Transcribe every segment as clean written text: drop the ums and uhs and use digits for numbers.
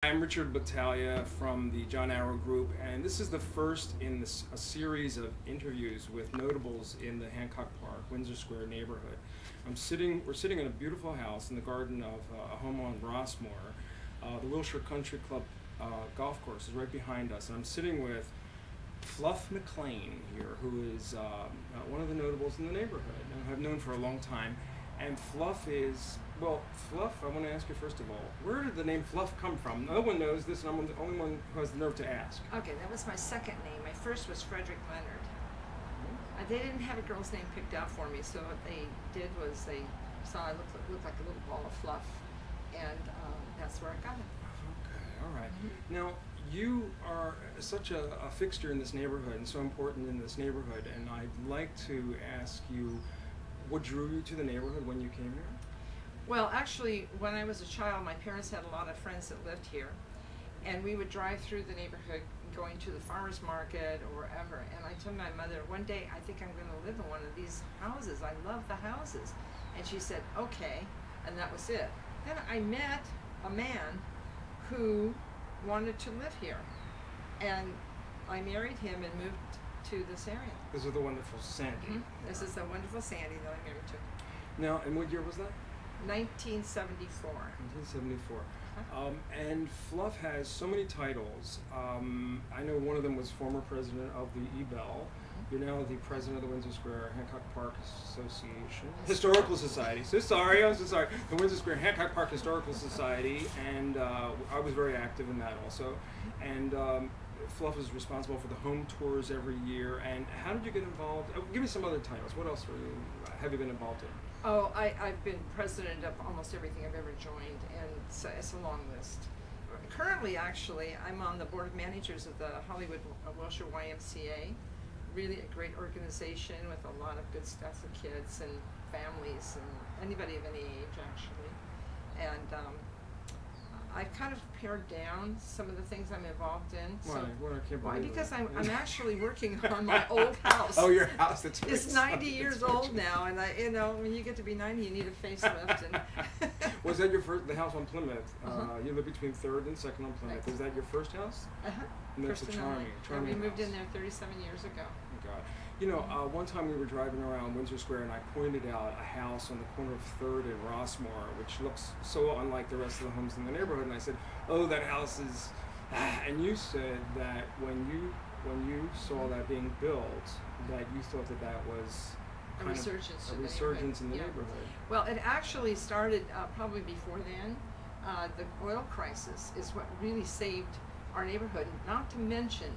I'm Richard Battaglia from the John Aaroe Group, and this is the first in a series of interviews with notables in the Hancock Park, Windsor Square neighborhood. We're sitting in a beautiful house in the garden of a home on Rossmore. The Wilshire Country Club golf course is right behind us, and I'm sitting with Fluff McLean here, who is one of the notables in the neighborhood, and I've known for a long time. And Fluff is, well, Fluff, I want to ask you first of all, where did the name Fluff come from? No one knows this, and I'm the only one who has the nerve to ask. Okay, that was my second name. My first was Frederick Leonard. They didn't have a girl's name picked out for me, so what they did was they saw I looked like a little ball of fluff, and that's where I got it. Okay, all right. Mm-hmm. Now, you are such a fixture in this neighborhood and so important in this neighborhood, and I'd like to ask you, what drew you to the neighborhood when you came here? Well, actually, when I was a child, my parents had a lot of friends that lived here, and we would drive through the neighborhood going to the farmer's market or wherever, and I told my mother, one day I think I'm going to live in one of these houses. I love the houses. And she said, okay, and that was it. Then I met a man who wanted to live here, and I married him and moved to this area. This is the wonderful Sandy. Mm-hmm. This is the wonderful Sandy that I married to. Now, and what year was that? 1974. 1974. And Fluff has so many titles. I know one of them was former president of the Ebell. You're now the president of the Windsor Square Hancock Park Association. Historical Society. I'm so sorry. The Windsor Square Hancock Park Historical Society, and I was very active in that also. And Fluff is responsible for the home tours every year. And how did you get involved? Give me some other titles. What else have you been involved in? Oh, I've been president of almost everything I've ever joined, and it's a long list. Currently, actually, I'm on the board of managers of the Hollywood Wilshire YMCA. Really a great organization with a lot of good stuff for kids and families and anybody of any age, actually. And I've kind of pared down some of the things I'm involved in. Why? Because I'm actually working on my old house. Oh, your house. That's It's 90 years old now, and when you get to be 90, you need a facelift. And was that the house on Plymouth? You live between 3rd and 2nd on Plymouth. Right. Is that your first house? And that's charming we moved house. in there 37 years ago. Oh God. You know, one time we were driving around Windsor Square, and I pointed out a house on the corner of 3rd and Rossmore, which looks so unlike the rest of the homes in the neighborhood. And I said, "Oh, that house is." And you said that when you saw that being built, that you thought that was A resurgence in the neighborhood. Well, it actually started probably before then. The oil crisis is what really saved our neighborhood, not to mention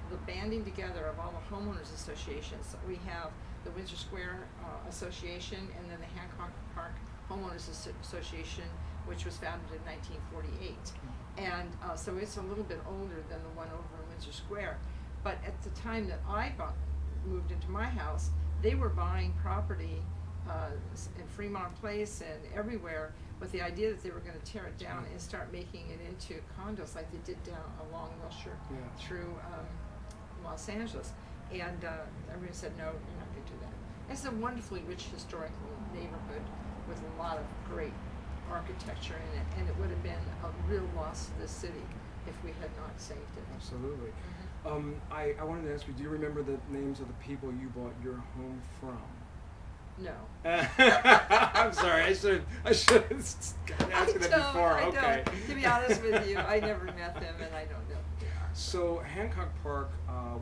the banding together of all the homeowners associations. We have the Windsor Square Association, and then the Hancock Park Homeowners Association, which was founded in 1948. And so it's a little bit older than the one over in Windsor Square. But at the time that I moved into my house, they were buying property in Fremont Place and everywhere with the idea that they were going to tear it down and start making it into condos like they did down along Wilshire through Los Angeles. And everyone said, no, you're not going to do that. It's a wonderfully rich historical neighborhood with a lot of great architecture in it, and it would have been a real loss to the city if we had not saved it. Absolutely. I wanted to ask you, do you remember the names of the people you bought your home from? No. I'm sorry. I should have asked you that before. I okay. don't. To be honest with you, I never met them, and I don't know who they are. So Hancock Park,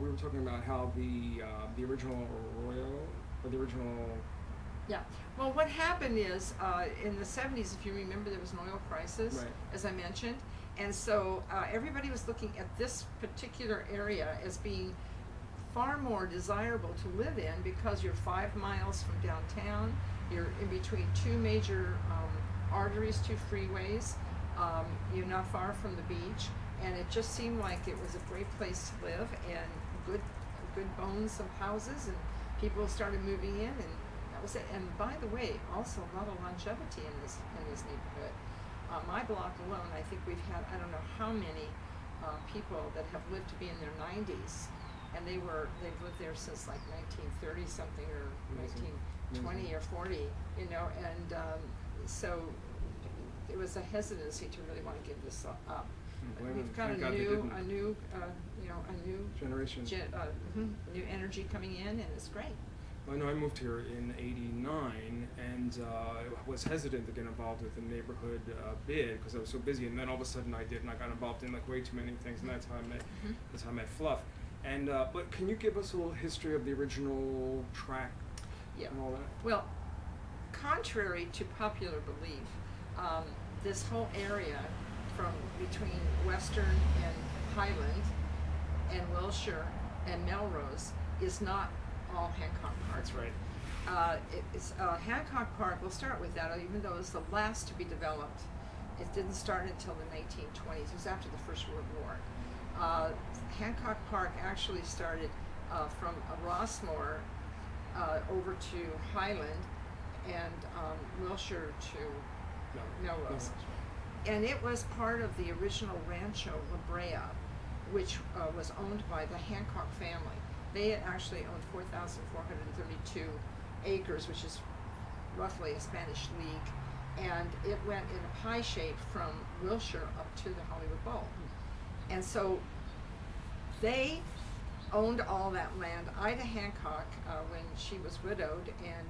we were talking about how the original Aaroe, or the original. Yeah. Well, what happened is in the 70s, if you remember, there was an oil crisis, right, as I mentioned, and so everybody was looking at this particular area as being far more desirable to live in because you're 5 miles from downtown, you're in between 2 major arteries, 2 freeways, you're not far from the beach, and it just seemed like it was a great place to live, and good bones of houses, and people started moving in, and that was it. And by the way, also a lot of longevity in this neighborhood. My block alone, I think we've had, I don't know how many people that have lived to be in their 90s, and they've lived there since like 1930 something or 1920 or 40, and so there was a hesitancy to really want to give this up. we've got Thank a God they new, didn't. a new, you know, a new Generation. new energy coming in, and it's great. Well, I know I moved here in '89 and was hesitant to get involved with the neighborhood bid because I was so busy, and then all of a sudden I did, and I got involved in like way too many things, and that's how I met that's how I met Fluff. And but can you give us a little history of the original track Yeah. and all that? Well, contrary to popular belief, this whole area from between Western and Highland and Wilshire and Melrose is not all Hancock Park. That's right. It's Hancock Park. We'll start with that, even though it's the last to be developed. It didn't start until the 1920s. It was after the First World War. Hancock Park actually started from Rossmore over to Highland and Wilshire to Melrose. And it was part of the original Rancho La Brea, which was owned by the Hancock family. They had actually owned 4,432 acres, which is roughly a Spanish league, and it went in a pie shape from Wilshire up to the Hollywood Bowl. And so they owned all that land. Ida Hancock, when she was widowed, and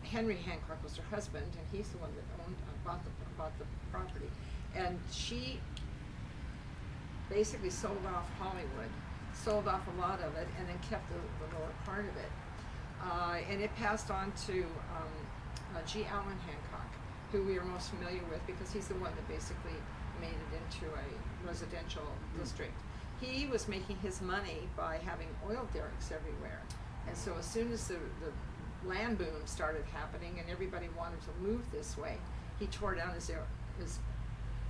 Henry Hancock was her husband, and he's the one that bought the property, and she basically sold off Hollywood, sold off a lot of it, and then kept the lower part of it. And it passed on to G. Allen Hancock, who we are most familiar with because he's the one that basically made it into a residential district. He was making his money by having oil derricks everywhere. And so as soon as the land boom started happening and everybody wanted to move this way, he tore down his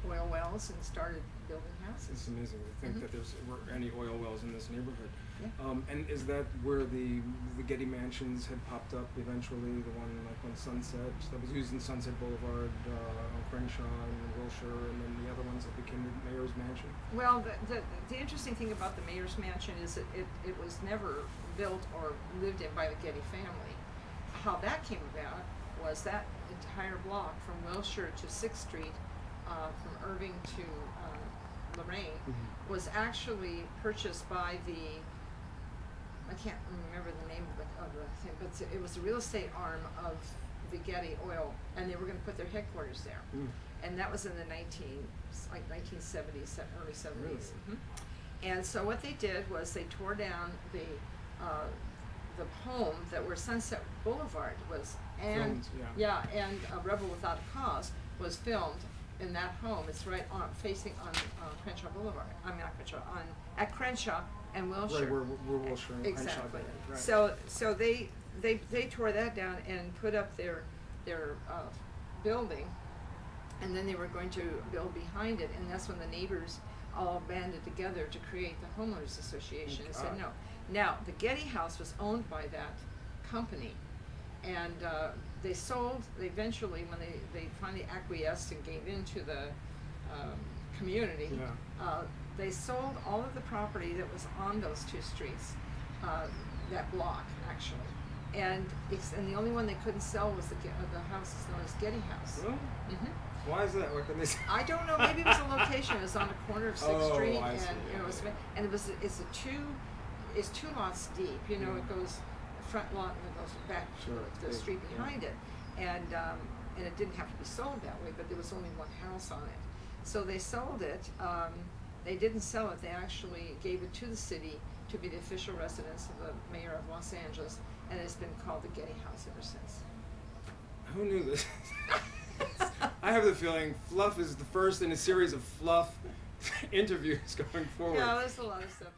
oil wells and started building houses. It's amazing to think that there were any oil wells in this neighborhood. Yeah. And is that where the Getty Mansions had popped up eventually? The one like on Sunset that was used in Sunset Boulevard, on Crenshaw and Wilshire, and then the other ones that became the Mayor's Mansion? Well, the interesting thing about the Mayor's Mansion is that it was never built or lived in by the Getty family. How that came about was that entire block from Wilshire to 6th Street, from Irving to Lorraine, was actually purchased by I can't remember the name of the thing, but it was the real estate arm of the Getty Oil, and they were going to put their headquarters there. And that was in the 1970s, early 70s. Really? And so what they did was they tore down the home that where Sunset Boulevard was, and Filmed, and Rebel Without a Cause was filmed in that home. It's right on facing on Crenshaw Boulevard. I mean not Crenshaw, at Crenshaw and Wilshire. Right, where Wilshire and Crenshaw Exactly. did, right. So they tore that down and put up their building, and then they were going to build behind it, and that's when the neighbors all banded together to create the homeowners association and said no. Now the Getty house was owned by that company, and they eventually, when they finally acquiesced and gave into the community, they sold all of the property that was on those two streets, that block actually, and the only one they couldn't sell was the house that's known as Getty House. Really? Why is that? What can they say? I don't know. Maybe it was a location. It was on the corner of 6th Street, I see. and it's two lots deep. You know, it goes front lot and it goes back to the street behind it, and it didn't have to be sold that way, but there was only one house on it, so they sold it. They didn't sell it. They actually gave it to the city to be the official residence of the mayor of Los Angeles, and it's been called the Getty House ever since. Who knew this? I have the feeling Fluff is the first in a series of Fluff interviews going forward. Yeah, there's a lot of stuff.